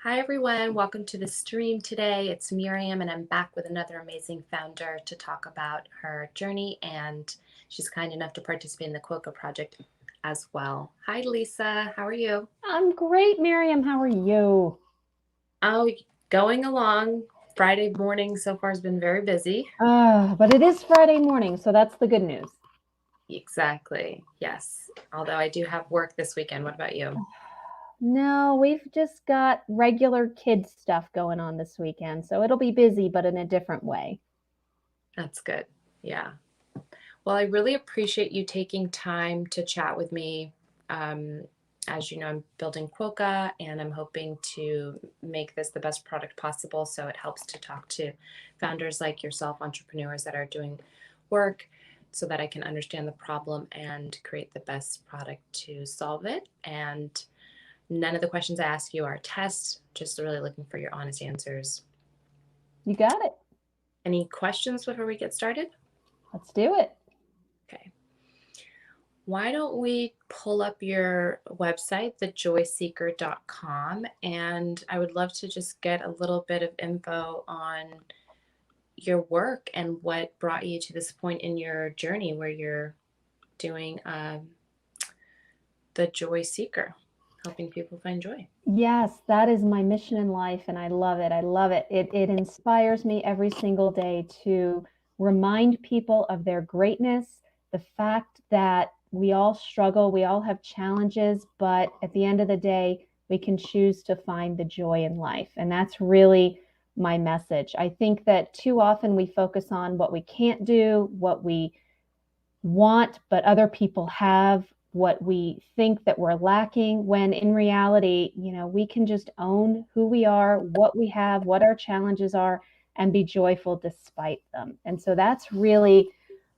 Hi, everyone. Welcome to the stream today. It's Miriam, and I'm back with another amazing founder to talk about her journey. And she's kind enough to participate in the QUOKA project as well. Hi, Lisa. How are you? I'm great, Miriam. How are you? Oh, going along. Friday morning so far has been very busy. But it is Friday morning, so that's the good news. Exactly. Yes. Although I do have work this weekend. What about you? No, we've just got regular kid stuff going on this weekend, so it'll be busy, but in a different way. That's good. Yeah. Well, I really appreciate you taking time to chat with me. Um, as you know, I'm building QUOKA and I'm hoping to make this the best product possible. So it helps to talk to founders like yourself, entrepreneurs that are doing work, so that I can understand the problem and create the best product to solve it. And none of the questions I ask you are tests, just really looking for your honest answers. You got it. Any questions before we get started? Let's do it. Okay. Why don't we pull up your website, thejoyseeker.com, and I would love to just get a little bit of info on your work and what brought you to this point in your journey where you're doing the Joy Seeker, helping people find joy. Yes, that is my mission in life, and I love it. I love it. It inspires me every single day to remind people of their greatness, the fact that we all struggle, we all have challenges, but at the end of the day, we can choose to find the joy in life. And that's really my message. I think that too often we focus on what we can't do, what we want, but other people have, what we think that we're lacking, when in reality, we can just own who we are, what we have, what our challenges are, and be joyful despite them. And so that's really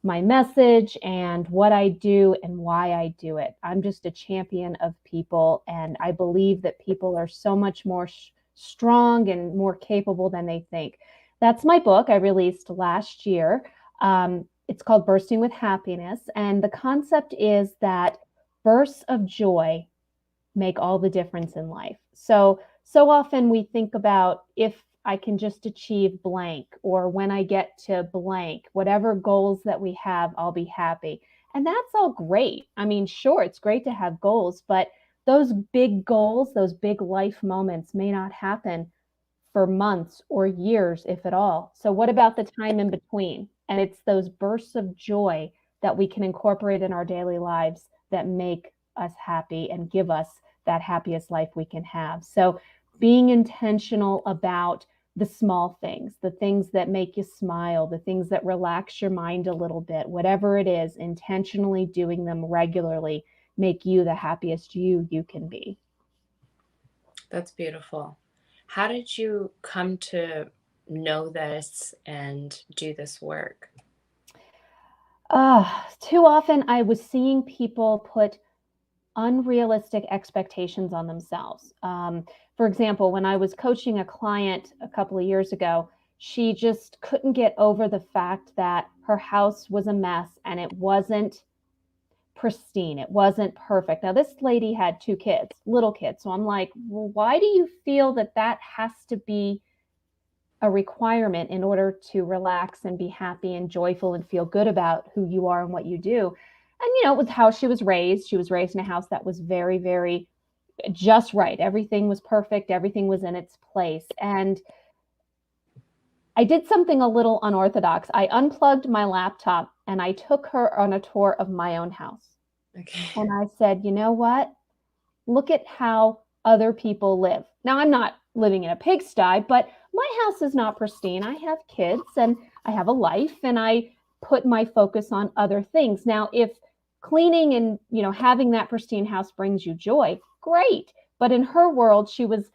my message and what I do and why I do it. I'm just a champion of people, and I believe that people are so much more strong and more capable than they think. That's my book I released last year. It's called Bursting with Happiness. And the concept is that bursts of joy make all the difference in life. So often we think about, if I can just achieve blank, or when I get to blank, whatever goals that we have, I'll be happy. And that's all great. I mean, sure, it's great to have goals, but those big goals, those big life moments may not happen for months or years, if at all. So, what about the time in between? And it's those bursts of joy that we can incorporate in our daily lives that make us happy and give us that happiest life we can have. So, being intentional about the small things, the things that make you smile, the things that relax your mind a little bit, whatever it is, intentionally doing them regularly make you the happiest you can be. That's beautiful. How did you come to know this and do this work? Too often I was seeing people put unrealistic expectations on themselves. For example, when I was coaching a client a couple of years ago, she just couldn't get over the fact that her house was a mess and it wasn't pristine. It wasn't perfect. Now, this lady had two kids, little kids. So I'm like, well, why do you feel that that has to be a requirement in order to relax and be happy and joyful and feel good about who you are and what you do? And, it was how she was raised. She was raised in a house that was very, very just right. Everything was perfect. Everything was in its place. And I did something a little unorthodox. I unplugged my laptop and I took her on a tour of my own house. Okay. And I said, you know what? Look at how other people live. Now, I'm not living in a pigsty, but my house is not pristine. I have kids and I have a life, and I put my focus on other things. Now, if cleaning and, having that pristine house brings you joy, great. But in her world, she was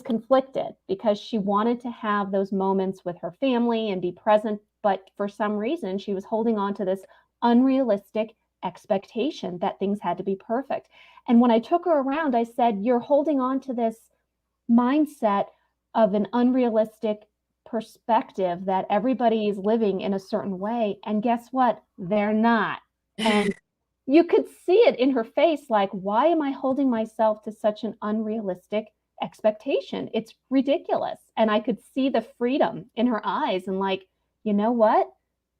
conflicted because she wanted to have those moments with her family and be present, but for some reason she was holding on to this unrealistic expectation that things had to be perfect. And when I took her around, I said, you're holding on to this mindset of an unrealistic perspective that everybody is living in a certain way. And guess what? They're not. And you could see it in her face, like, why am I holding myself to such an unrealistic expectation. It's ridiculous. And I could see the freedom in her eyes and like, you know what?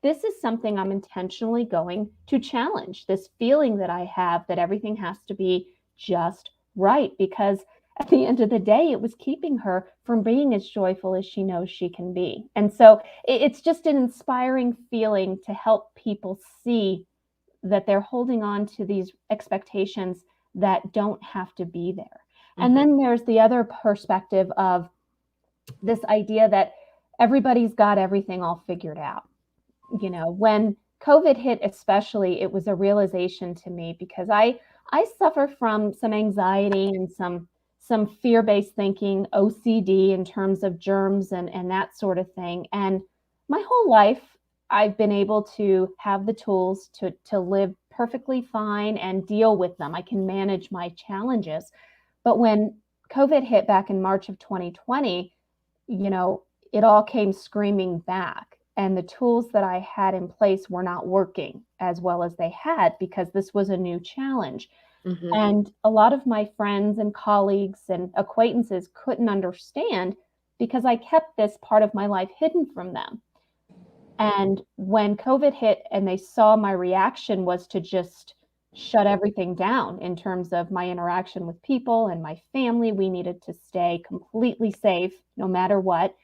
This is something I'm intentionally going to challenge, this feeling that I have that everything has to be just right. Because at the end of the day, it was keeping her from being as joyful as she knows she can be. And so it's just an inspiring feeling to help people see that they're holding on to these expectations that don't have to be there. And Mm-hmm. then there's the other perspective of this idea that everybody's got everything all figured out. You know, when COVID hit, especially, it was a realization to me because I suffer from some anxiety and some fear-based thinking, OCD in terms of germs and that sort of thing. And my whole life, I've been able to have the tools to live perfectly fine and deal with them. I can manage my challenges. But when COVID hit back in March of 2020, you know, it all came screaming back. And the tools that I had in place were not working as well as they had because this was a new challenge. Mm-hmm. And a lot of my friends and colleagues and acquaintances couldn't understand because I kept this part of my life hidden from them. And when COVID hit and they saw my reaction was to just shut everything down in terms of my interaction with people and my family, we needed to stay completely safe no matter what.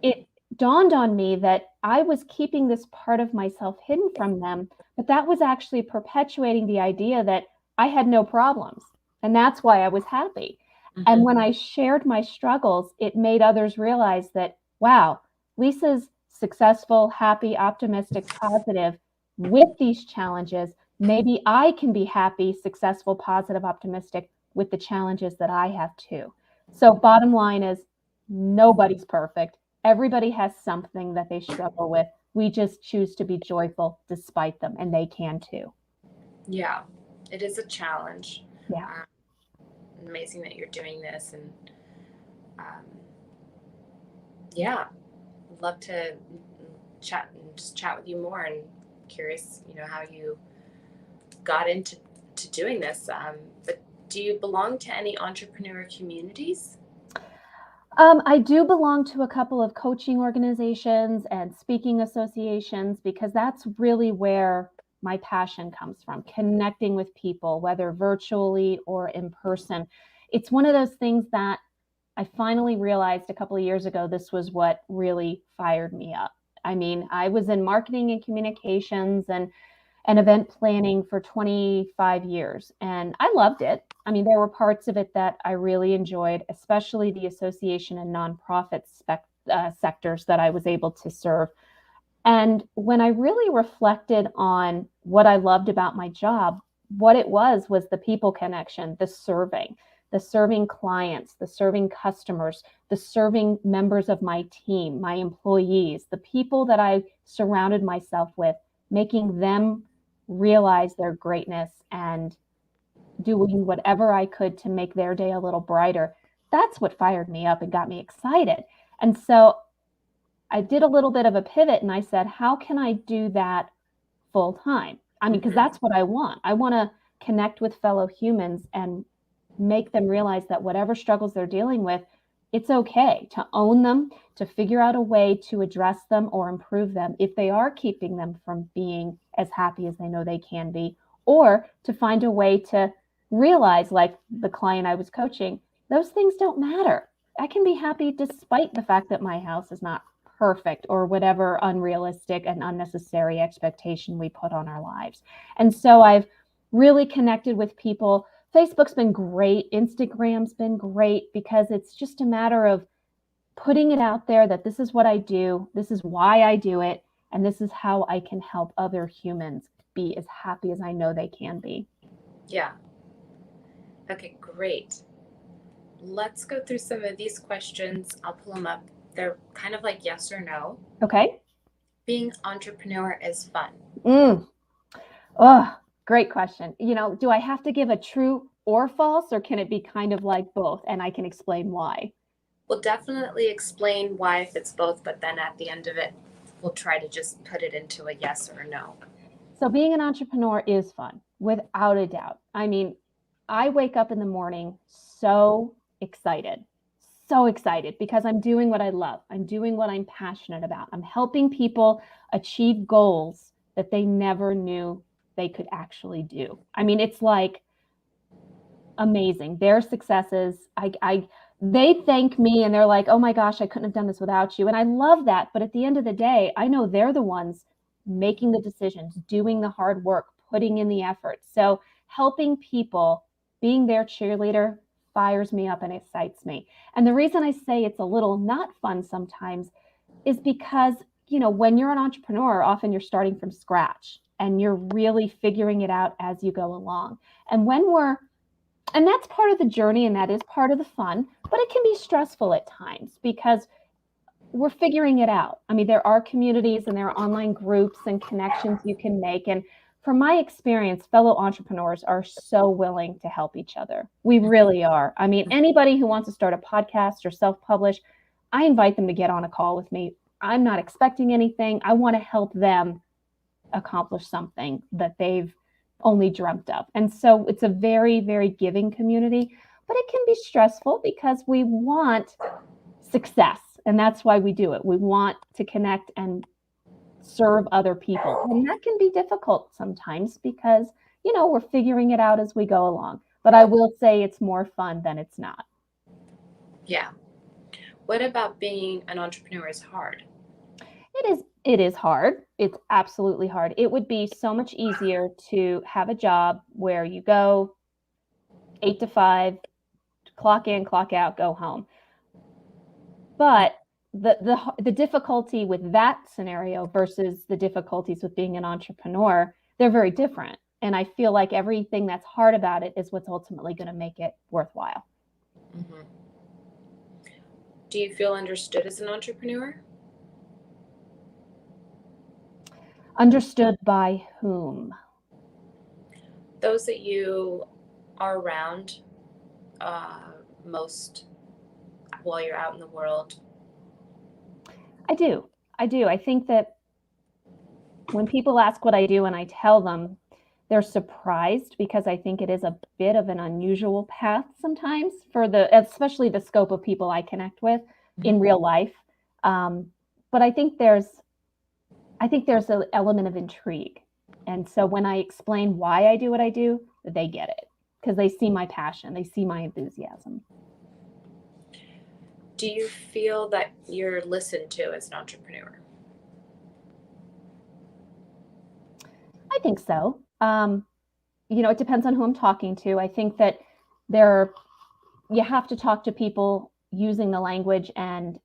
It dawned on me that I was keeping this part of myself hidden from them, but that was actually perpetuating the idea that I had no problems. And that's why I was happy. And Mm-hmm. when I shared my struggles, it made others realize that, wow, Lisa's successful, happy, optimistic, positive with these challenges. Maybe I can be happy, successful, positive, optimistic with the challenges that I have too. So, bottom line is nobody's perfect. Everybody has something that they struggle with. We just choose to be joyful despite them, and they can too. Yeah, it is a challenge. Yeah. Um, Amazing that you're doing this, and um, yeah, I'd love to chat and just chat with you more. And curious, how you got into doing this. But do you belong to any entrepreneur communities? I do belong to a couple of coaching organizations and speaking associations because that's really where my passion comes from, connecting with people, whether virtually or in person. It's one of those things that I finally realized a couple of years ago this was what really fired me up. I mean, I was in marketing and communications and event planning for 25 years, and I loved it. I mean, there were parts of it that I really enjoyed, especially the association and nonprofit sectors that I was able to serve. And when I really reflected on what I loved about my job, what it was the people connection, the serving clients, the serving customers, the serving members of my team, my employees, the people that I surrounded myself with, making them realize their greatness and doing whatever I could to make their day a little brighter. That's what fired me up and got me excited. And so I did a little bit of a pivot and I said, how can I do that full time? I mean, because Mm-hmm. that's what I want. I want to connect with fellow humans and make them realize that whatever struggles they're dealing with, it's okay to own them, to figure out a way to address them or improve them if they are keeping them from being as happy as they know they can be, or to find a way to realize, like the client I was coaching, those things don't matter. I can be happy despite the fact that my house is not perfect or whatever unrealistic and unnecessary expectation we put on our lives. And so I've really connected with people. Facebook's been great. Instagram's been great because it's just a matter of putting it out there that this is what I do, this is why I do it, and this is how I can help other humans be as happy as I know they can be. Yeah. Okay, great. Let's go through some of these questions. I'll pull them up. They're kind of like yes or no. Okay. Being entrepreneur is fun. Mm. Oh, great question. Do I have to give a true or false, or can it be kind of like both? And I can explain why. We'll definitely explain why if it's both, but then at the end of it, we'll try to just put it into a yes or no. So, being an entrepreneur is fun, without a doubt. I mean, I wake up in the morning so excited. So excited because I'm doing what I love. I'm doing what I'm passionate about. I'm helping people achieve goals that they never knew they could actually do. I mean, it's like amazing. Their successes, they thank me and they're like, "Oh my gosh, I couldn't have done this without you." And I love that, but at the end of the day, I know they're the ones making the decisions, doing the hard work, putting in the effort. So, helping people, being their cheerleader fires me up and excites me. And the reason I say it's a little not fun sometimes is because, when you're an entrepreneur, often you're starting from scratch and you're really figuring it out as you go along. And and that's part of the journey and that is part of the fun, but it can be stressful at times because we're figuring it out. I mean, there are communities and there are online groups and connections you can make. And from my experience, fellow entrepreneurs are so willing to help each other. We really are. I mean, anybody who wants to start a podcast or self publish, I invite them to get on a call with me. I'm not expecting anything. I want to help them accomplish something that they've only dreamt of. And so it's a very, very giving community, but it can be stressful because we want success. And that's why we do it. We want to connect and serve other people. And that can be difficult sometimes because, we're figuring it out as we go along. But I will say it's more fun than it's not. Yeah. What about being an entrepreneur is hard? It is hard. It's absolutely hard. It would be so much easier to have a job where you go 8 to 5, clock in, clock out, go home. But the difficulty with that scenario versus the difficulties with being an entrepreneur, they're very different. And I feel like everything that's hard about it is what's ultimately going to make it worthwhile. Mm-hmm. Do you feel understood as an entrepreneur? Understood by whom? Those that you are around most while you're out in the world. I do. I think that when people ask what I do and I tell them, they're surprised because I think it is a bit of an unusual path sometimes for especially the scope of people I connect with in real life. But I think there's an element of intrigue. And so when I explain why I do what I do, they get it because they see my passion, they see my enthusiasm. Do you feel that you're listened to as an entrepreneur? I think so. It depends on who I'm talking to. I think that you have to talk to people using the language and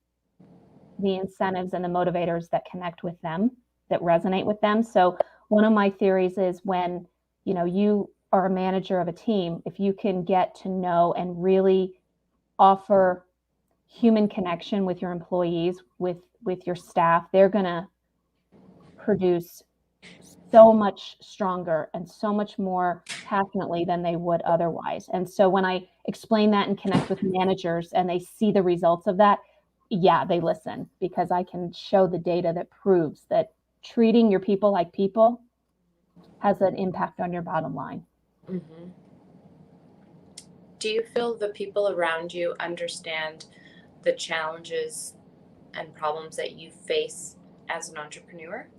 the incentives and the motivators that connect with them, that resonate with them. So one of my theories is when, you are a manager of a team, if you can get to know and really offer human connection with your employees, with your staff, they're going to produce so much stronger and so much more passionately than they would otherwise. And so when I explain that and connect with managers and they see the results of that, yeah, they listen because I can show the data that proves that treating your people like people has an impact on your bottom line. Mm-hmm. Do you feel the people around you understand the challenges and problems that you face as an entrepreneur?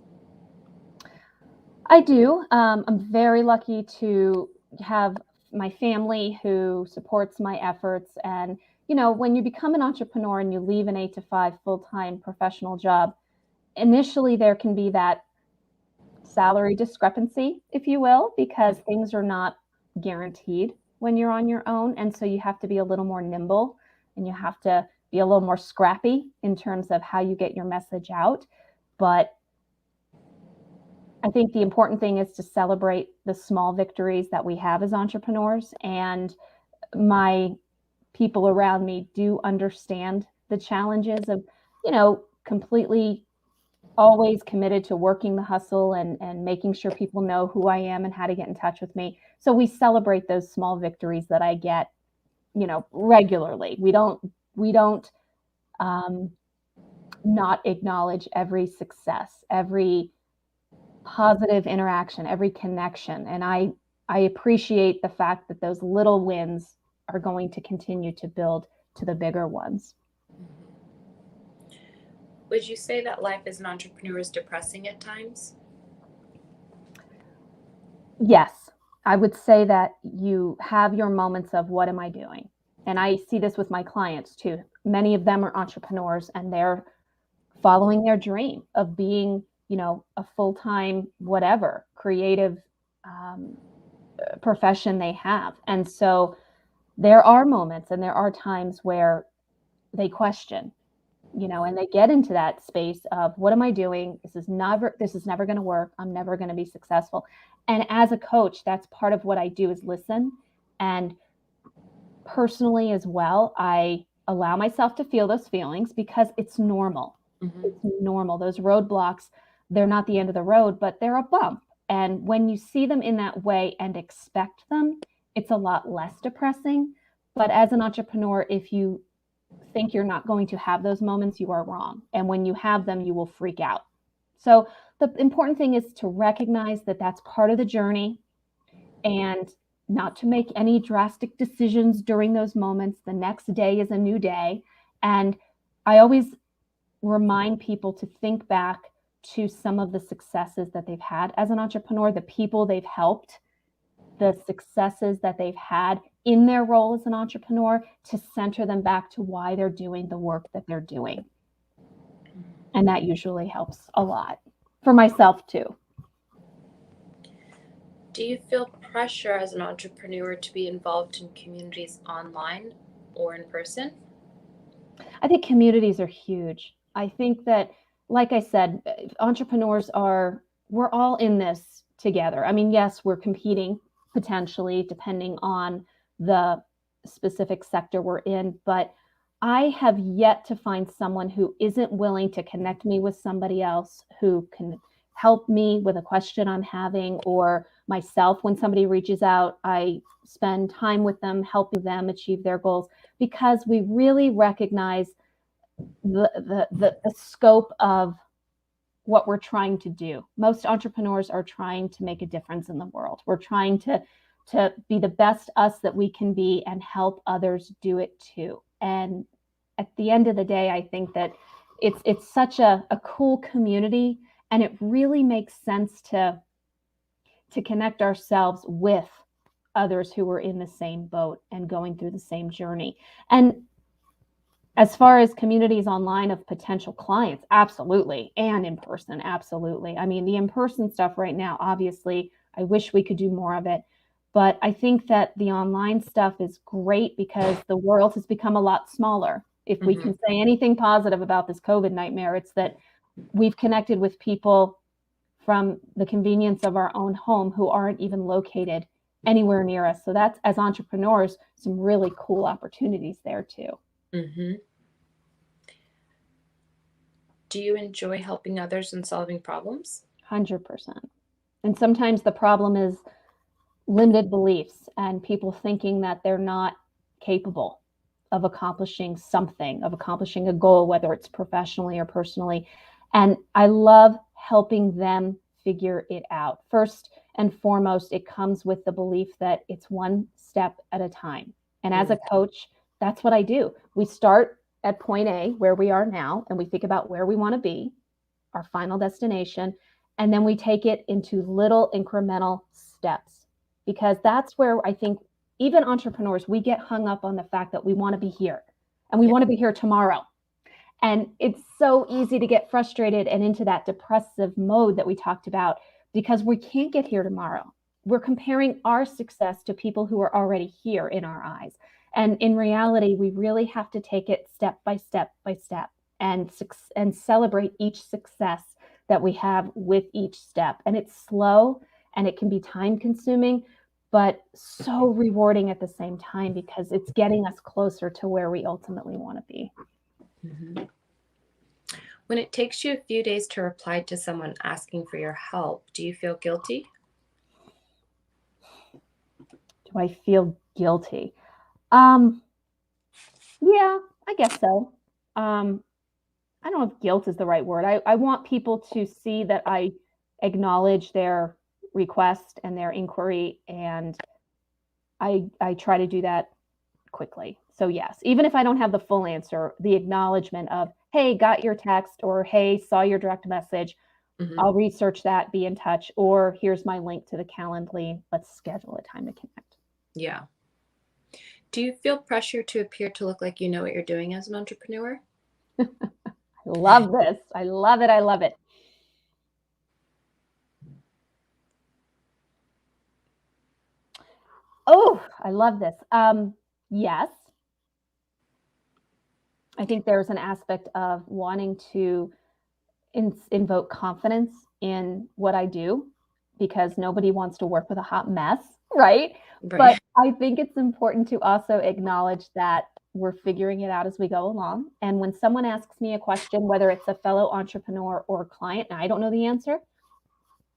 I do. I'm very lucky to have my family who supports my efforts. And, when you become an entrepreneur and you leave an 8 to 5 full-time professional job, initially there can be that salary discrepancy, if you will, because things are not guaranteed when you're on your own. And so you have to be a little more nimble and you have to be a little more scrappy in terms of how you get your message out. But I think the important thing is to celebrate the small victories that we have as entrepreneurs. And my people around me do understand the challenges of, completely always committed to working the hustle and making sure people know who I am and how to get in touch with me. So we celebrate those small victories that I get, regularly. We don't not acknowledge every success, every positive interaction, every connection. And I appreciate the fact that those little wins are going to continue to build to the bigger ones. Would you say that life as an entrepreneur is depressing at times? Yes, I would say that you have your moments of what am I doing? And I see this with my clients too. Many of them are entrepreneurs and they're following their dream of being, a full-time, whatever, creative profession they have. And so there are moments and there are times where they question, and they get into that space of what am I doing? This is never going to work. I'm never going to be successful. And as a coach, that's part of what I do is listen. And personally as well, I allow myself to feel those feelings because it's normal. Mm-hmm. It's normal. Those roadblocks, they're not the end of the road, but they're a bump. And when you see them in that way and expect them, it's a lot less depressing. But as an entrepreneur, if you think you're not going to have those moments, you are wrong. And when you have them, you will freak out. So the important thing is to recognize that that's part of the journey and not to make any drastic decisions during those moments. The next day is a new day. And I always remind people to think back to some of the successes that they've had as an entrepreneur, the people they've helped, the successes that they've had in their role as an entrepreneur, to center them back to why they're doing the work that they're doing. And that usually helps a lot for myself too. Do you feel pressure as an entrepreneur to be involved in communities online or in person? I think communities are huge. I think that, like I said, we're all in this together. I mean, yes, we're competing potentially depending on the specific sector we're in, but I have yet to find someone who isn't willing to connect me with somebody else who can help me with a question I'm having, or myself when somebody reaches out, I spend time with them, helping them achieve their goals, because we really recognize the scope of what we're trying to do. Most entrepreneurs are trying to make a difference in the world. We're trying to be the best us that we can be and help others do it too. And at the end of the day, I think that it's such a cool community, and it really makes sense to connect ourselves with others who are in the same boat and going through the same journey. And as far as communities online of potential clients, absolutely. And in person, absolutely. I mean, the in-person stuff right now, obviously, I wish we could do more of it. But I think that the online stuff is great because the world has become a lot smaller. If we can say anything positive about this COVID nightmare, it's that we've connected with people from the convenience of our own home who aren't even located anywhere near us. So that's, as entrepreneurs, some really cool opportunities there too. Mm-hmm. Do you enjoy helping others and solving problems? 100%. And sometimes the problem is limited beliefs and people thinking that they're not capable of accomplishing something, of accomplishing a goal, whether it's professionally or personally. And I love helping them figure it out. First and foremost, it comes with the belief that it's one step at a time. And as a coach, that's what I do. We start at point A, where we are now, and we think about where we want to be, our final destination, and then we take it into little incremental steps, because that's where I think even entrepreneurs, we get hung up on the fact that we want to be here and we want to be here tomorrow. And it's so easy to get frustrated and into that depressive mode that we talked about because we can't get here tomorrow. We're comparing our success to people who are already here in our eyes. And in reality, we really have to take it step by step by step and celebrate each success that we have with each step. And it's slow and it can be time consuming, but so rewarding at the same time because it's getting us closer to where we ultimately want to be. Mm-hmm. When it takes you a few days to reply to someone asking for your help, do you feel guilty? Do I feel guilty? Yeah, I guess so. I don't know if guilt is the right word. I want people to see that I acknowledge their request and their inquiry, and I try to do that quickly. So yes, even if I don't have the full answer, the acknowledgement of, hey, got your text, or hey, saw your direct message, Hmm. I'll research that, be in touch, or here's my link to the Calendly. Let's schedule a time to connect. Yeah. Do you feel pressure to appear to look like you know what you're doing as an entrepreneur? I love this. I love it. I love it. Oh, I love this. Yes. I think there's an aspect of wanting to invoke confidence in what I do, because nobody wants to work with a hot mess, right? But Right. I think it's important to also acknowledge that we're figuring it out as we go along. And when someone asks me a question, whether it's a fellow entrepreneur or client, and I don't know the answer,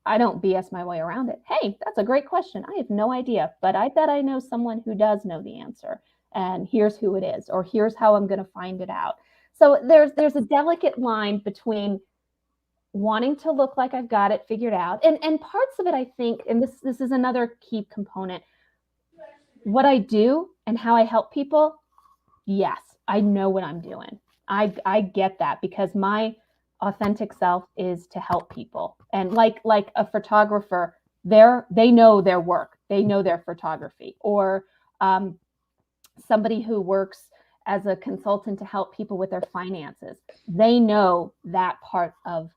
I don't BS my way around it. Hey, that's a great question. I have no idea, but I bet I know someone who does know the answer. And here's who it is, or here's how I'm going to find it out. So there's a delicate line between wanting to look like I've got it figured out. And parts of it, I think, and this is another key component, what I do and how I help people, yes, I know what I'm doing. I get that, because my authentic self is to help people. And like a photographer, they know their work, they know their photography, or um, somebody who works as a consultant to help people with their finances, they know that part of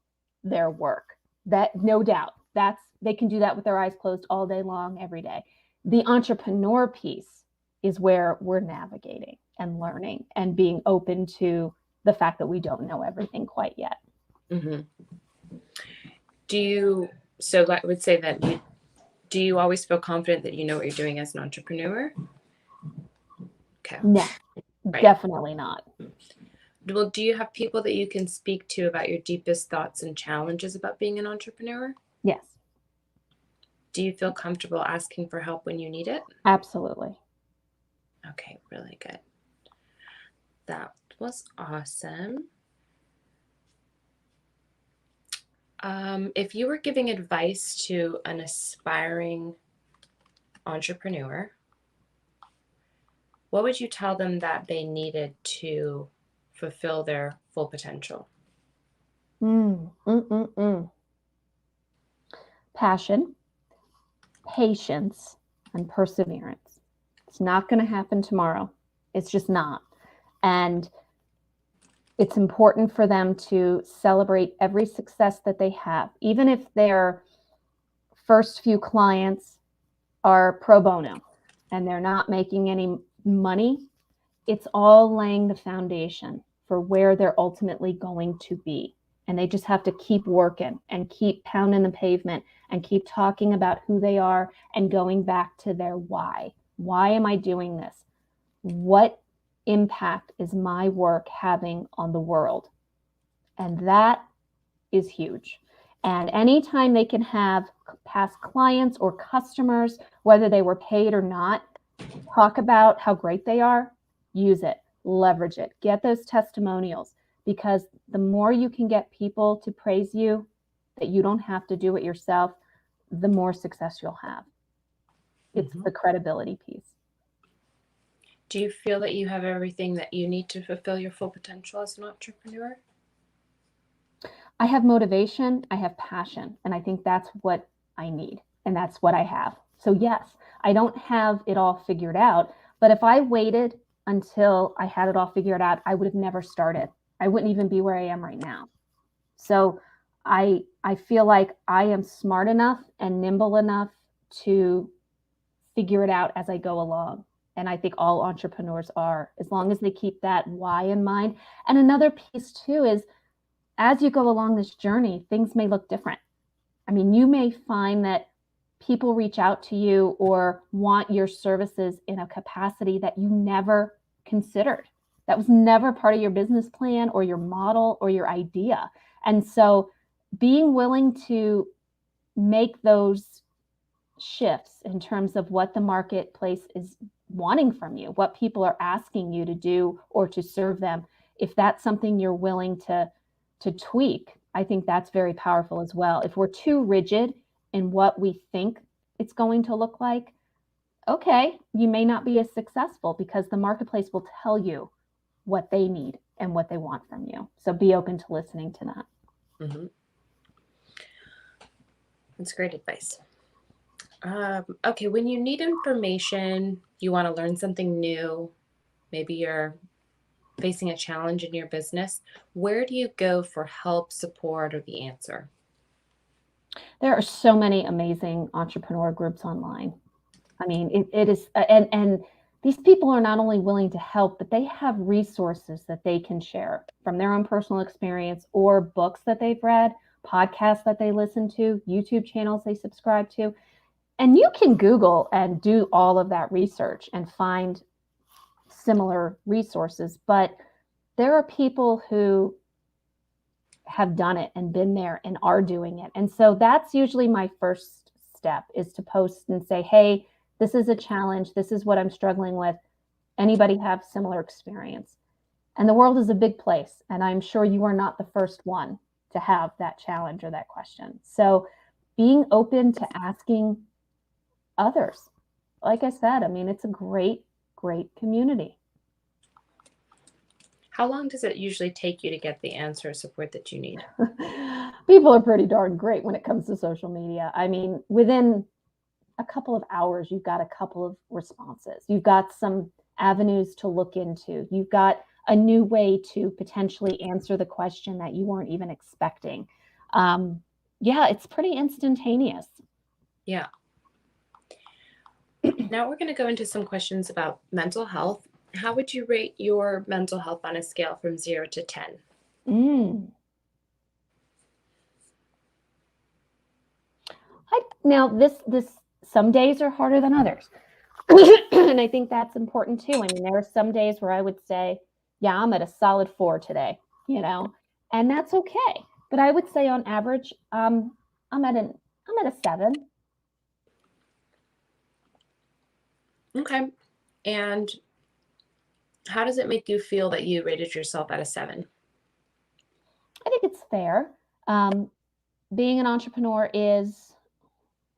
their work. That, no doubt, that's, they can do that with their eyes closed all day long, every day. The entrepreneur piece is where we're navigating and learning and being open to the fact that we don't know everything quite yet. Hmm. Do you, so I would say that do you always feel confident that you know what you're doing as an entrepreneur? Okay. No, Right. definitely not. Well, do you have people that you can speak to about your deepest thoughts and challenges about being an entrepreneur? Yes, Do you feel comfortable asking for help when you need it? absolutely. Okay, really good. That was awesome. If you were giving advice to an aspiring entrepreneur, what would you tell them that they needed to fulfill their full potential? Mm, mm, mm, mm. Passion, patience, and perseverance. It's not going to happen tomorrow. It's just not. And it's important for them to celebrate every success that they have, even if their first few clients are pro bono and they're not making any money. It's all laying the foundation for where they're ultimately going to be. And they just have to keep working and keep pounding the pavement and keep talking about who they are and going back to their why. Why am I doing this? What impact is my work having on the world? And that is huge. And anytime they can have past clients or customers, whether they were paid or not, talk about how great they are, use it, leverage it, get those testimonials, because the more you can get people to praise you, that you don't have to do it yourself, the more success you'll have. It's Mm-hmm. the credibility piece. Do you feel that you have everything that you need to fulfill your full potential as an entrepreneur? I have motivation, I have passion, and I think that's what I need, and that's what I have. So, yes, I don't have it all figured out, but if I waited until I had it all figured out, I would have never started. I wouldn't even be where I am right now. So, I feel like I am smart enough and nimble enough to figure it out as I go along. And I think all entrepreneurs are, as long as they keep that why in mind. And another piece too is, as you go along this journey, things may look different. I mean, you may find that people reach out to you or want your services in a capacity that you never considered. That was never part of your business plan or your model or your idea. And so being willing to make those shifts in terms of what the marketplace is wanting from you, what people are asking you to do or to serve them, if that's something you're willing to tweak, I think that's very powerful as well. If we're too rigid in what we think it's going to look like, okay, you may not be as successful because the marketplace will tell you what they need and what they want from you. So be open to listening to that. Mm-hmm. That's great advice. Okay, when you need information, you want to learn something new, maybe you're facing a challenge in your business, where do you go for help, support, or the answer? There are so many amazing entrepreneur groups online. I mean, it is, and these people are not only willing to help, but they have resources that they can share from their own personal experience or books that they've read, podcasts that they listen to, YouTube channels they subscribe to. And you can Google and do all of that research and find similar resources, but there are people who have done it and been there and are doing it. And so that's usually my first step, is to post and say, hey, this is a challenge. This is what I'm struggling with. Anybody have similar experience? And the world is a big place. And I'm sure you are not the first one to have that challenge or that question. So being open to asking others, like I said, I mean, it's a great, great community. How long does it usually take you to get the answer or support that you need? People are pretty darn great when it comes to social media. I mean, within a couple of hours, you've got a couple of responses. You've got some avenues to look into. You've got a new way to potentially answer the question that you weren't even expecting. Yeah, it's pretty instantaneous. Yeah. Now we're going to go into some questions about mental health. How would you rate your mental health on a scale from 0 to 10? Mm. Now, this some days are harder than others. And I think that's important too. I mean, there are some days where I would say, yeah, I'm at a solid 4 today, and that's okay. But I would say on average, I'm at a 7. Okay. And how does it make you feel that you rated yourself at a 7? I think it's fair. Being an entrepreneur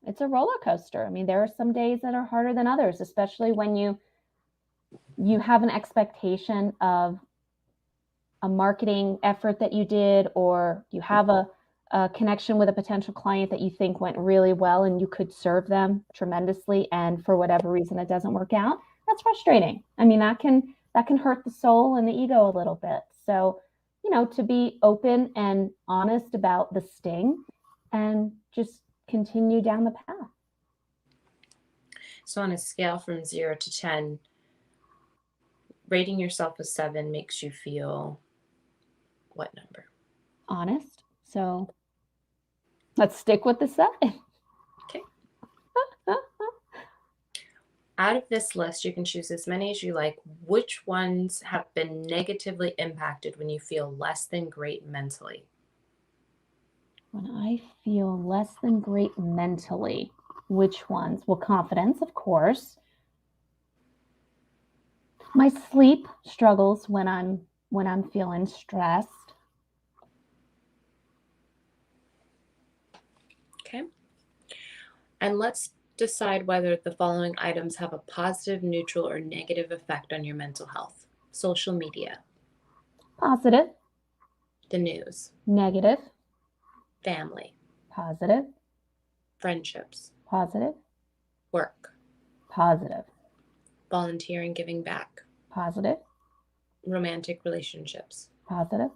it's a roller coaster. I mean, there are some days that are harder than others, especially when you have an expectation of a marketing effort that you did, or you have a connection with a potential client that you think went really well and you could serve them tremendously, and for whatever reason it doesn't work out. That's frustrating. I mean, that can hurt the soul and the ego a little bit. So, to be open and honest about the sting and just continue down the path. So, on a scale from 0 to 10, rating yourself a 7 makes you feel what number? Honest. So let's stick with the 7. Okay. Out of this list, you can choose as many as you like. Which ones have been negatively impacted when you feel less than great mentally? When I feel less than great mentally, which ones? Well, confidence, of course. My sleep struggles when I'm feeling stressed. Okay. And let's decide whether the following items have a positive, neutral, or negative effect on your mental health. Social media, Positive, the news, negative, family, positive, friendships, positive, work, positive, volunteering, giving back, positive, romantic relationships. positive.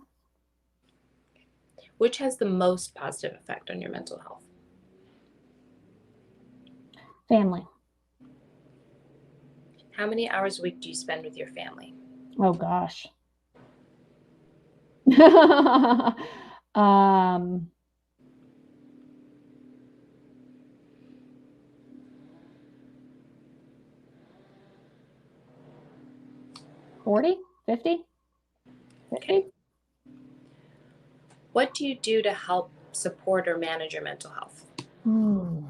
Which has the most positive effect on your mental health? Family. How many hours a week do you spend with your family? Oh gosh. um 40, 50, 50. Okay. What do you do to help support or manage your mental health? Hmm.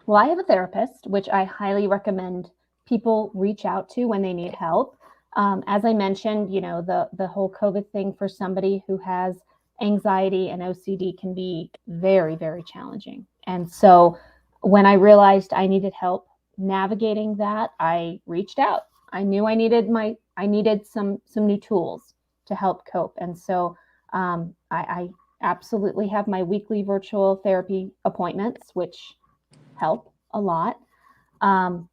Well, I have a therapist, which I highly recommend people reach out to when they need help. As I mentioned, the whole COVID thing for somebody who has anxiety and OCD can be very, very challenging. And so when I realized I needed help, navigating that, I reached out. I knew I needed some new tools to help cope. And so I absolutely have my weekly virtual therapy appointments, which help a lot. Um,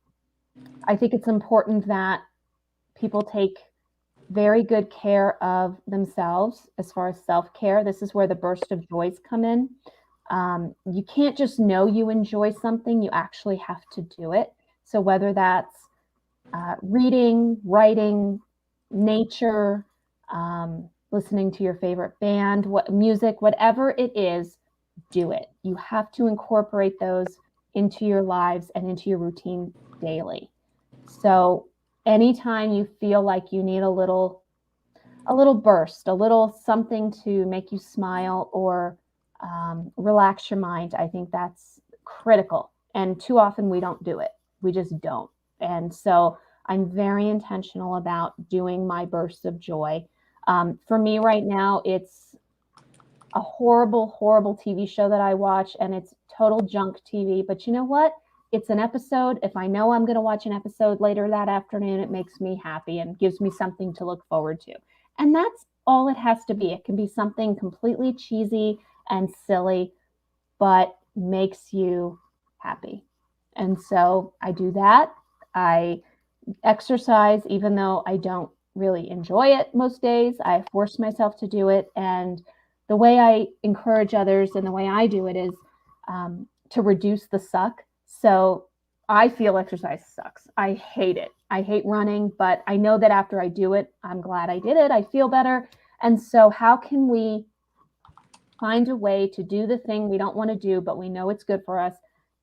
I think it's important that people take very good care of themselves as far as self-care. This is where the burst of joys come in. You can't just know you enjoy something, you actually have to do it. So whether that's reading, writing, nature, listening to your favorite band, what music, whatever it is, do it. You have to incorporate those into your lives and into your routine daily. So anytime you feel like you need a little burst, a little something to make you smile or relax your mind, I think that's critical. And too often we don't do it. We just don't. And so I'm very intentional about doing my bursts of joy. For me right now, it's a horrible, horrible TV show that I watch, and it's total junk TV. But you know what? It's an episode. If I know I'm going to watch an episode later that afternoon, it makes me happy and gives me something to look forward to. And that's all it has to be. It can be something completely cheesy and silly, but makes you happy. And so I do that. I exercise, even though I don't really enjoy it most days. I force myself to do it. And the way I encourage others and the way I do it is to reduce the suck. So I feel exercise sucks. I hate it. I hate running, but I know that after I do it, I'm glad I did it. I feel better. And so, how can we find a way to do the thing we don't want to do, but we know it's good for us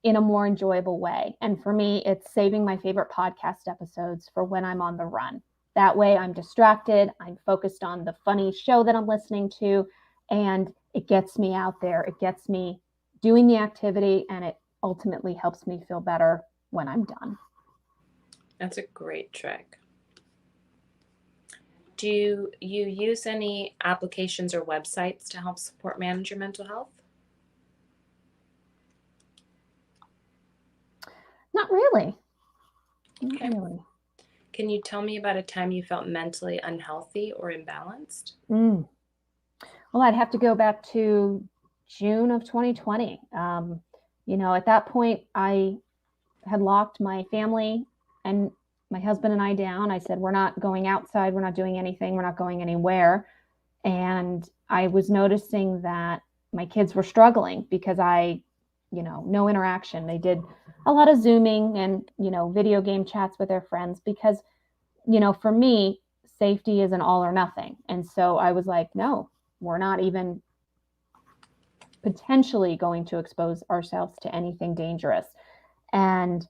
in a more enjoyable way? And for me, it's saving my favorite podcast episodes for when I'm on the run. That way I'm distracted, I'm focused on the funny show that I'm listening to, and it gets me out there. It gets me doing the activity, and it ultimately helps me feel better when I'm done. That's a great trick. Do you use any applications or websites to help support manage your mental health? Not really. Not Okay. really. Can you tell me about a time you felt mentally unhealthy or imbalanced? Mm. Well, I'd have to go back to June of 2020. At that point, I had locked my family and my husband and I down. I said, we're not going outside. We're not doing anything. We're not going anywhere. And I was noticing that my kids were struggling because no interaction. They did a lot of Zooming and, video game chats with their friends because, for me, safety is an all or nothing. And so I was like, no, we're not even potentially going to expose ourselves to anything dangerous. And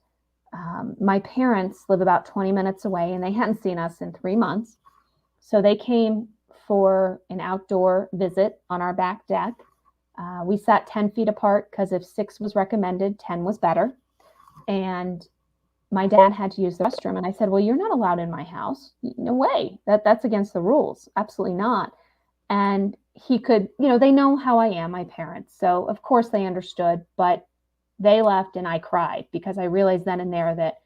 my parents live about 20 minutes away and they hadn't seen us in 3 months. So they came for an outdoor visit on our back deck. We sat 10 feet apart because if 6 was recommended, 10 was better. And my dad had to use the restroom. And I said, well, you're not allowed in my house. No way. That's against the rules. Absolutely not. And he could, they know how I am, my parents. So of course they understood, but they left and I cried because I realized then and there that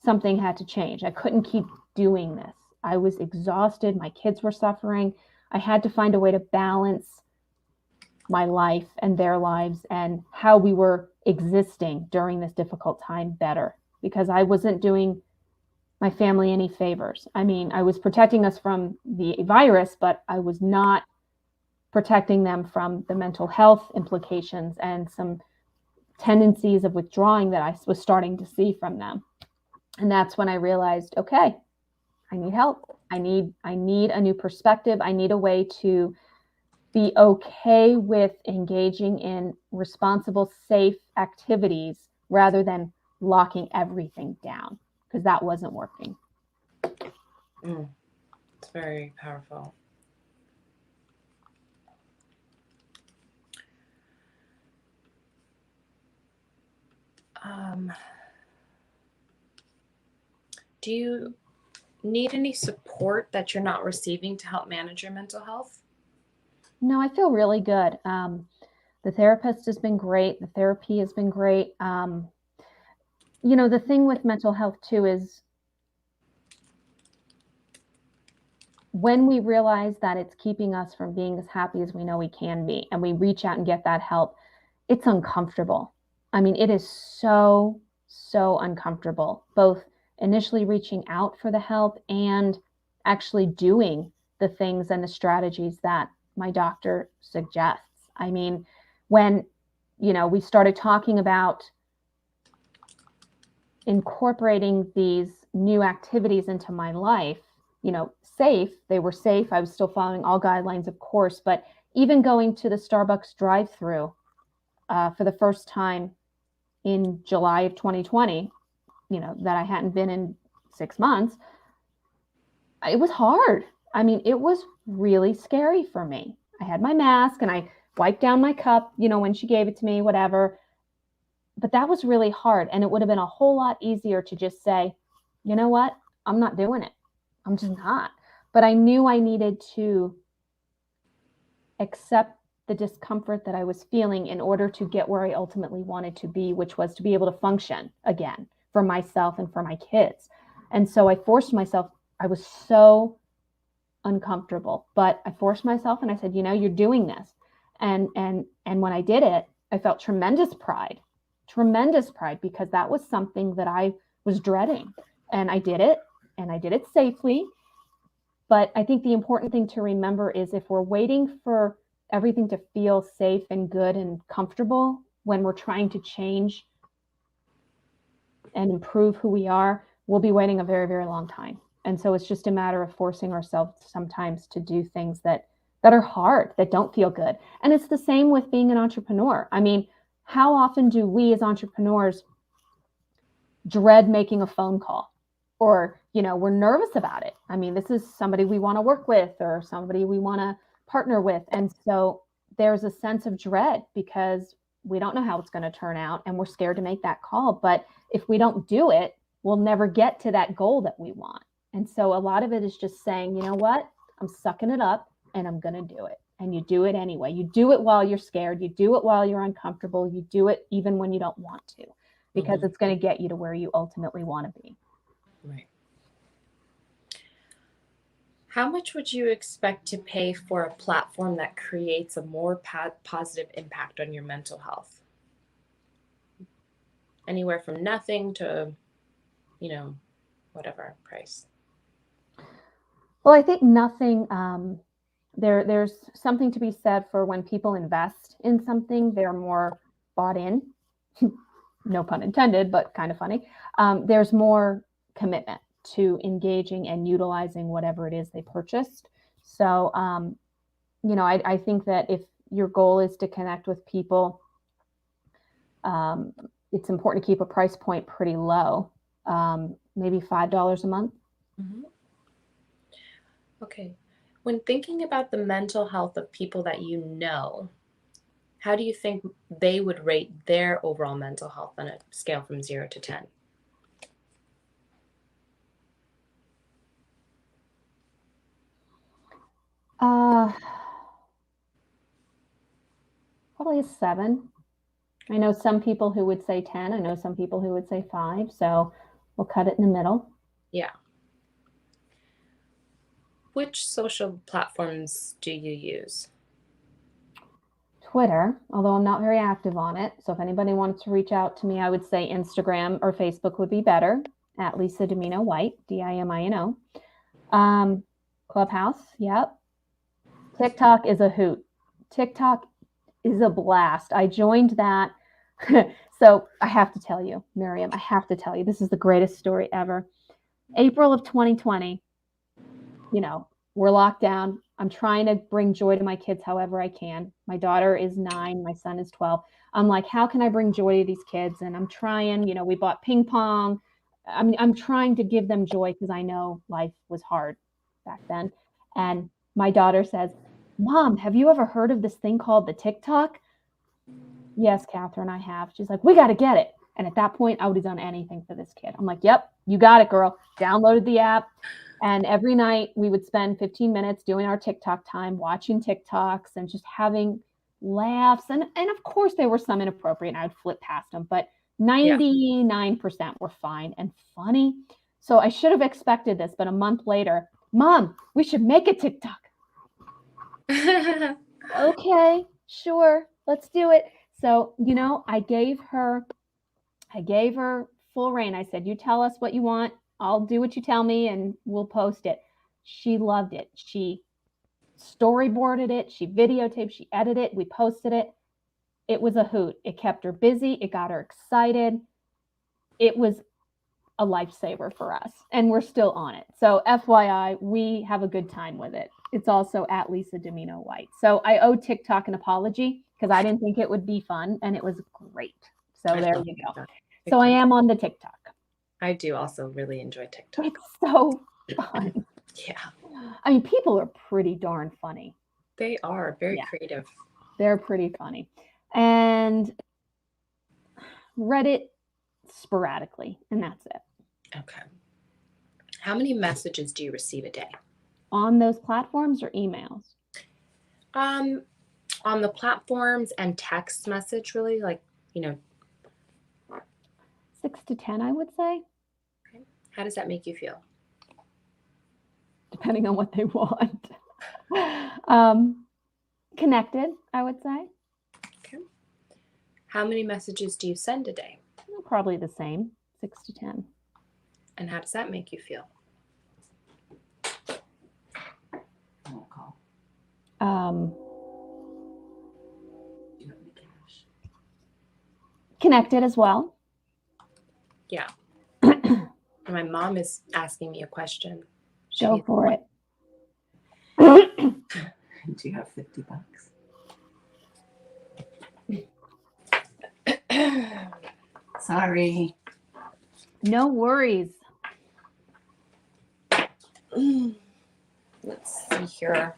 something had to change. I couldn't keep doing this. I was exhausted. My kids were suffering. I had to find a way to balance my life and their lives and how we were existing during this difficult time better because I wasn't doing my family any favors. I mean, I was protecting us from the virus, but I was not protecting them from the mental health implications and some tendencies of withdrawing that I was starting to see from them. And that's when I realized, okay, I need help. I need a new perspective. I need a way to be okay with engaging in responsible, safe activities rather than locking everything down because that wasn't working. It's very powerful. Do you need any support that you're not receiving to help manage your mental health? No, I feel really good. The therapist has been great. The therapy has been great. The thing with mental health too is when we realize that it's keeping us from being as happy as we know we can be, and we reach out and get that help, it's uncomfortable. I mean, it is so, so uncomfortable, both initially reaching out for the help and actually doing the things and the strategies that my doctor suggests. I mean, when, we started talking about incorporating these new activities into my life, they were safe. I was still following all guidelines, of course, but even going to the Starbucks drive-through for the first time in July of 2020, that I hadn't been in 6 months, it was hard. I mean, it was really scary for me. I had my mask and I wiped down my cup, when she gave it to me, whatever. But that was really hard. And it would have been a whole lot easier to just say, you know what? I'm not doing it. I'm just not. But I knew I needed to accept the discomfort that I was feeling in order to get where I ultimately wanted to be, which was to be able to function again for myself and for my kids. And so I forced myself. I was so uncomfortable, but I forced myself and I said, you're doing this. And when I did it, I felt tremendous pride, because that was something that I was dreading. And I did it safely. But I think the important thing to remember is, if we're waiting for everything to feel safe and good and comfortable when we're trying to change and improve who we are, we'll be waiting a very, very long time. And so it's just a matter of forcing ourselves sometimes to do things that are hard, that don't feel good. And it's the same with being an entrepreneur. I mean, how often do we as entrepreneurs dread making a phone call, or, we're nervous about it? I mean, this is somebody we want to work with or somebody we want to partner with. And so there's a sense of dread because we don't know how it's going to turn out and we're scared to make that call. But if we don't do it, we'll never get to that goal that we want. And so a lot of it is just saying, you know what, I'm sucking it up and I'm going to do it. And you do it anyway. You do it while you're scared. You do it while you're uncomfortable. You do it even when you don't want to, because it's going to get you to where you ultimately want to be. Right. How much would you expect to pay for a platform that creates a more positive impact on your mental health? Anywhere from nothing to, whatever price. Well, I think nothing. There's something to be said for when people invest in something, they're more bought in. No pun intended, but kind of funny. There's more commitment to engaging and utilizing whatever it is they purchased. So, I think that if your goal is to connect with people, it's important to keep a price point pretty low, maybe $5 a month. Mm-hmm. Okay. When thinking about the mental health of people that you know, how do you think they would rate their overall mental health on a scale from 0 to 10? Probably a 7. I know some people who would say 10. I know some people who would say 5. So we'll cut it in the middle. Yeah. Which social platforms do you use? Twitter, although I'm not very active on it. So if anybody wanted to reach out to me, I would say Instagram or Facebook would be better, at Lisa Dimino White, Dimino. Clubhouse, yep. TikTok is a hoot. TikTok is a blast. I joined that. So I have to tell you, Miriam, this is the greatest story ever. April of 2020, we're locked down. I'm trying to bring joy to my kids however I can. My daughter is 9, my son is 12. I'm like, how can I bring joy to these kids? And I'm trying, we bought ping pong. I'm trying to give them joy because I know life was hard back then. And my daughter says, Mom, have you ever heard of this thing called the TikTok? Yes, Catherine, I have. She's like, we got to get it. And at that point, I would have done anything for this kid. I'm like, yep, you got it, girl. Downloaded the app. And every night we would spend 15 minutes doing our TikTok time, watching TikToks and just having laughs. And of course, there were some inappropriate and I would flip past them. But Yeah. 99% were fine and funny. So I should have expected this, but a month later, Mom, we should make a TikTok. Okay, sure, let's do it. So, I gave her full reign. I said, you tell us what you want. I'll do what you tell me and we'll post it. She loved it. She storyboarded it. She videotaped, she edited it. We posted it. It was a hoot. It kept her busy. It got her excited. It was a lifesaver for us. And we're still on it. So, FYI, we have a good time with it. It's also at Lisa Dimino White. So, I owe TikTok an apology because I didn't think it would be fun and it was great. So, I there love you go. TikTok. So, I am on the TikTok. I do also really enjoy TikTok. It's so fun. Yeah. I mean, people are pretty darn funny. They are very Yeah. creative. They're pretty funny. And Reddit sporadically, and that's it. Okay. How many messages do you receive a day? On those platforms or emails? On the platforms and text message, really, like, you know. 6 to 10, I would say. Okay. How does that make you feel? Depending on what they want. Connected, I would say. Okay. How many messages do you send a day? Probably the same, 6 to 10. And how does that make you feel? Um, Connected as well. Yeah. My mom is asking me a question. Go for it. Do you have $50? Sorry. No worries. Let's see here.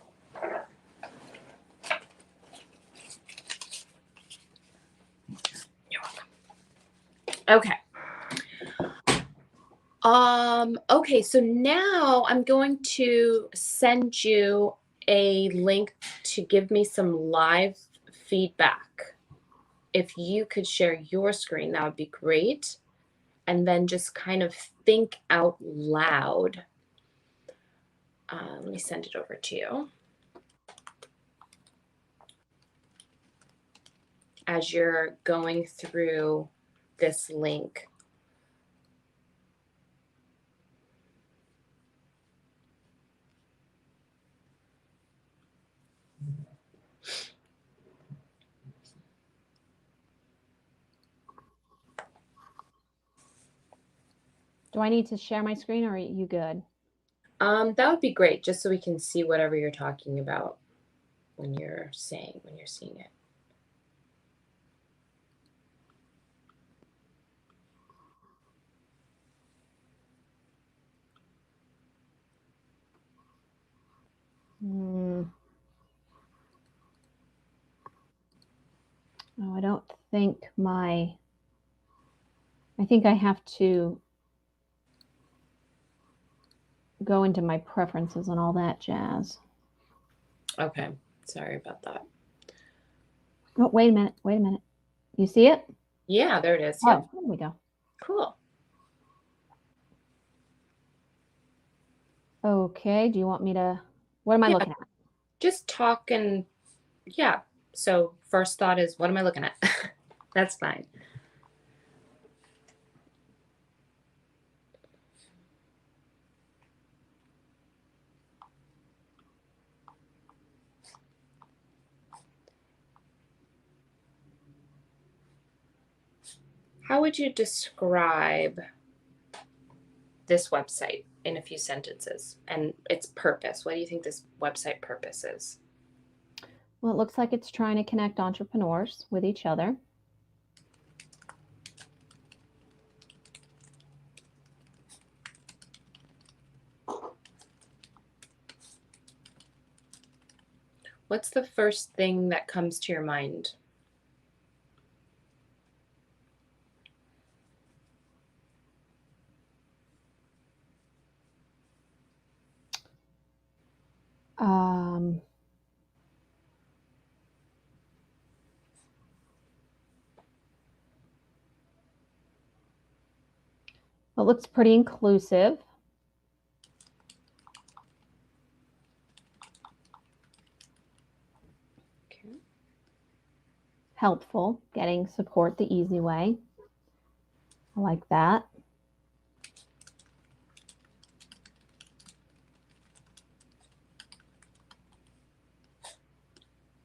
You're welcome. Okay. Okay, so now I'm going to send you a link to give me some live feedback. If you could share your screen, that would be great. And then just kind of think out loud. Let me send it over to you. As you're going through this link. Do I need to share my screen or are you good? That would be great, just so we can see whatever you're talking about when you're seeing it. Oh, I don't think I think I have to go into my preferences and all that jazz. Okay, sorry about that. Oh, wait a minute. You see it? Yeah, there it is. Oh, Yep. there we go. Cool. Okay, do you want me to, what am I looking at? Just talk and yeah. So first thought is, what am I looking at? That's fine. How would you describe this website in a few sentences and its purpose? What do you think this website purpose is? Well, it looks like it's trying to connect entrepreneurs with each other. What's the first thing that comes to your mind? Um, It looks pretty inclusive. Okay. Helpful, getting support the easy way. I like that.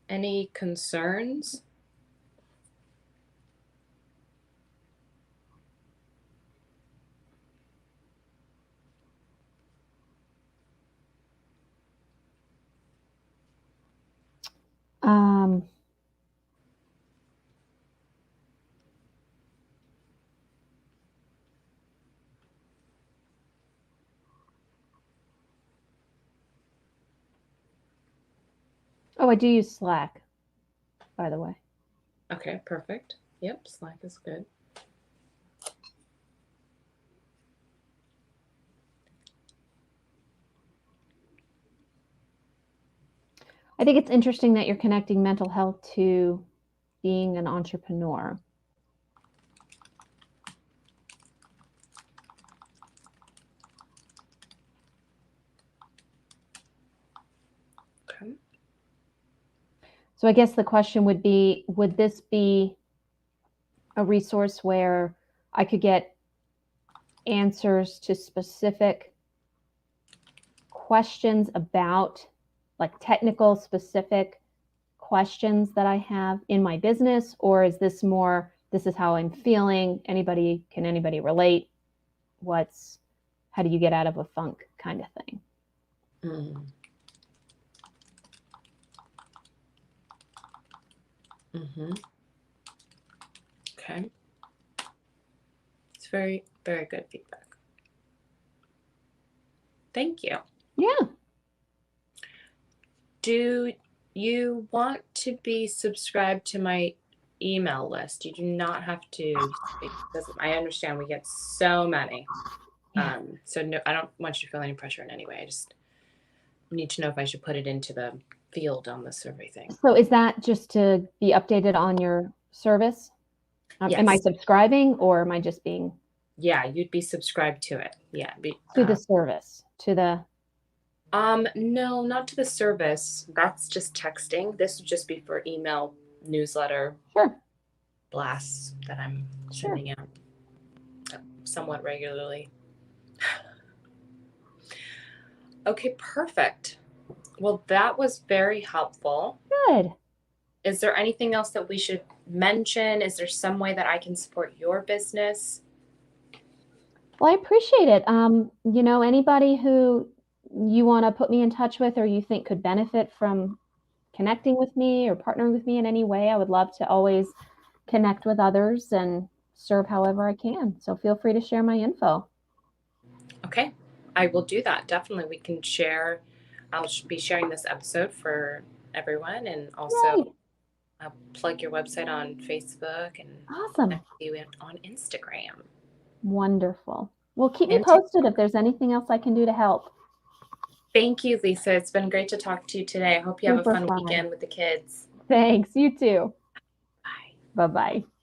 Any concerns? Um, oh, I do use Slack, by the way. Okay, perfect. Yep, Slack is good. I think it's interesting that you're connecting mental health to being an entrepreneur. Okay. So I guess the question would be, would this be a resource where I could get answers to specific questions about, like, technical specific questions that I have in my business? Or is this more, this is how I'm feeling, can anybody relate? How do you get out of a funk kind of thing? Okay. It's very, very good feedback. Thank you. Yeah. Do you want to be subscribed to my email list? You do not have to, because I understand we get so many. Yeah. So no, I don't want you to feel any pressure in any way. I just need to know if I should put it into the field on the survey thing. So is that just to be updated on your service? Am I Yes. subscribing, or am I just being Yeah, you'd be subscribed to it. Yeah. to the service, to the? No, not to the service. That's just texting. This would just be for email newsletter Sure. blasts that I'm sending out somewhat regularly. Okay, perfect. Well, that was very helpful. Good. Is there anything else that we should mention? Is there some way that I can support your business? Well, I appreciate it. Anybody who you want to put me in touch with, or you think could benefit from connecting with me or partnering with me in any way, I would love to always connect with others and serve however I can. So feel free to share my info. Okay, I will do that. Definitely. We can share. I'll be sharing this episode for everyone, and also I'll plug your website on Facebook and Awesome. connect you on Instagram. Wonderful. Well, keep me And posted if there's anything else I can do to help. thank you, Lisa. It's been great to talk to you today. I hope you have a Super fun fun. weekend with the kids. Thanks. You too. Bye. Bye-bye.